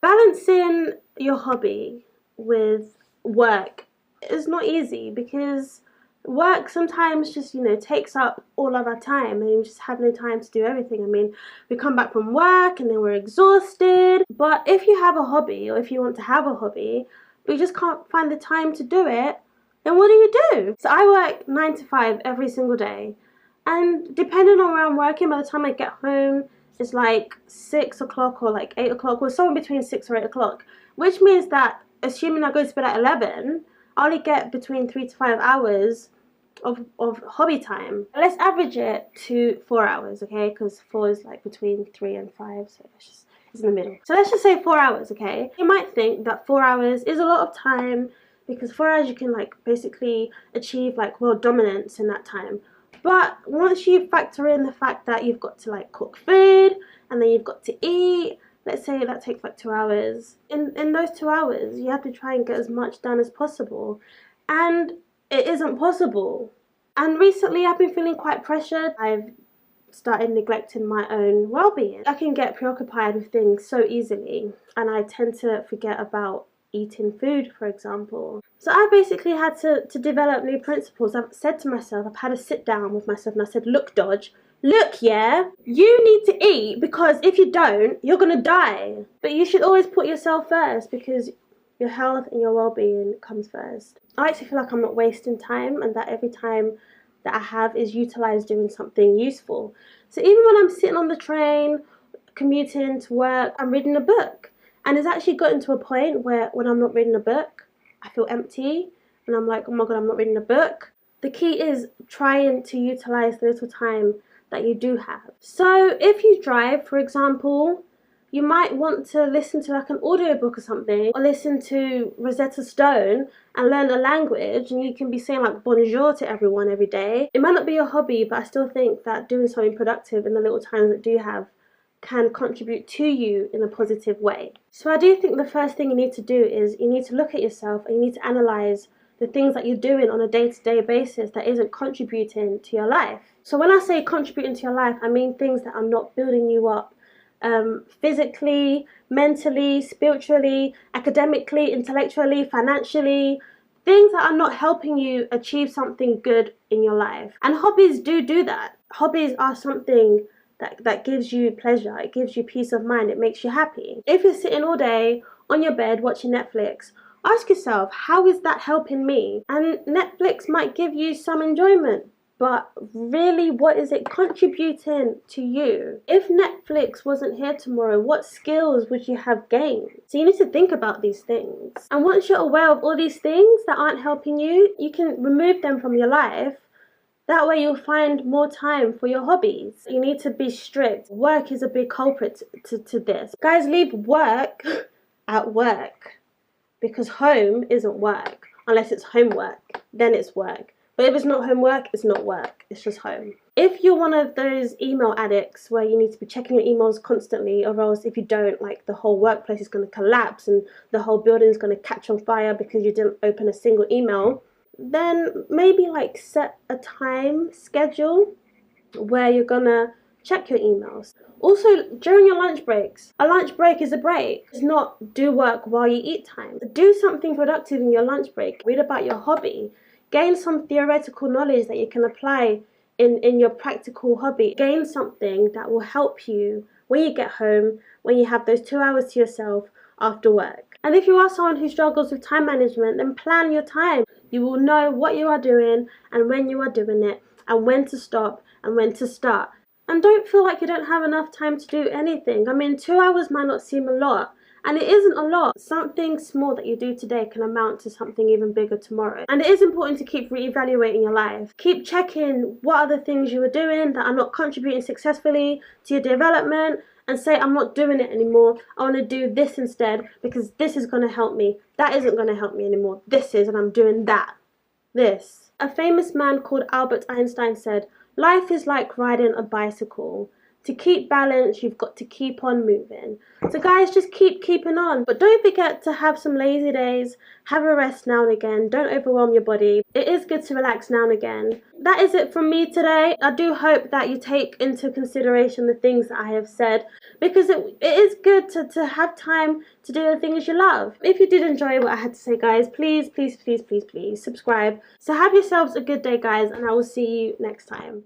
Balancing your hobby with work is not easy because work sometimes just, takes up all of our time and you just have no time to do everything. I mean, we come back from work and then we're exhausted. But if you have a hobby or if you want to have a hobby, but you just can't find the time to do it, then what do? So I work 9 to 5 every single day. And depending on where I'm working, by the time I get home, it's like 6 o'clock or like 8 o'clock or somewhere between 6 or 8 o'clock, which means that assuming I go to bed at 11, I only get between 3 to 5 hours of hobby time. Let's average it to 4 hours, okay? Because 4 is like between 3 and 5, so it's in the middle. So let's just say 4 hours, okay? You might think that 4 hours is a lot of time because 4 hours you can like basically achieve like world dominance in that time. But once you factor in the fact that you've got to like cook food and then you've got to eat, let's say that takes like 2 hours. In those 2 hours, you have to try and get as much done as possible. And it isn't possible. And recently I've been feeling quite pressured. I've started neglecting my own well-being. I can get preoccupied with things so easily and I tend to forget about eating food, for example. So I basically had to develop new principles. I've said to myself, I've had a sit down with myself and I said, look, Dodge, look, yeah, you need to eat because if you don't, you're gonna die. But you should always put yourself first because your health and your well-being comes first. I like to feel like I'm not wasting time and that every time that I have is utilised doing something useful. So even when I'm sitting on the train, commuting to work, I'm reading a book. And it's actually gotten to a point where when I'm not reading a book, I feel empty and I'm like, oh my god, I'm not reading a book. The key is trying to utilise the little time that you do have. So if you drive, for example, you might want to listen to like an audiobook or something, or listen to Rosetta Stone and learn a language, and you can be saying like bonjour to everyone every day. It might not be your hobby, but I still think that doing something productive in the little times that do you have can contribute to you in a positive way. So I do think the first thing you need to do is you need to look at yourself and you need to analyse the things that you're doing on a day-to-day basis that isn't contributing to your life. So when I say contributing to your life, I mean things that are not building you up physically, mentally, spiritually, academically, intellectually, financially, things that are not helping you achieve something good in your life. And hobbies do that. Hobbies are something that gives you pleasure, it gives you peace of mind, it makes you happy. If you're sitting all day on your bed watching Netflix, ask yourself, how is that helping me? And Netflix might give you some enjoyment, but really, what is it contributing to you? If Netflix wasn't here tomorrow, what skills would you have gained? So you need to think about these things. And once you're aware of all these things that aren't helping you, you can remove them from your life. That way you'll find more time for your hobbies. You need to be strict. Work is a big culprit to this. Guys, leave work at work because home isn't work. Unless it's homework, then it's work. But if it's not homework, it's not work. It's just home. If you're one of those email addicts where you need to be checking your emails constantly, or else if you don't, like the whole workplace is going to collapse and the whole building is going to catch on fire because you didn't open a single email, then maybe like set a time schedule where you're gonna check your emails. Also, during your lunch breaks, a lunch break is a break. It's not do work while you eat time. Do something productive in your lunch break. Read about your hobby. Gain some theoretical knowledge that you can apply in your practical hobby. Gain something that will help you when you get home, when you have those 2 hours to yourself after work. And if you are someone who struggles with time management, then plan your time. You will know what you are doing and when you are doing it and when to stop and when to start. And don't feel like you don't have enough time to do anything. I mean, 2 hours might not seem a lot, and it isn't a lot. Something small that you do today can amount to something even bigger tomorrow. And it is important to keep reevaluating your life. Keep checking what are the things you are doing that are not contributing successfully to your development, and say, I'm not doing it anymore. I want to do this instead because this is going to help me. That isn't going to help me anymore. This is, and I'm doing that. This. A famous man called Albert Einstein said, life is like riding a bicycle. To keep balance, you've got to keep on moving. So guys, just keeping on. But don't forget to have some lazy days, have a rest now and again. Don't overwhelm your body. It is good to relax now and again. That is it from me today. I do hope that you take into consideration the things that I have said, because it is good to have time to do the things you love. If you did enjoy what I had to say, guys, please, please, please, please, please subscribe. So have yourselves a good day, guys, and I will see you next time.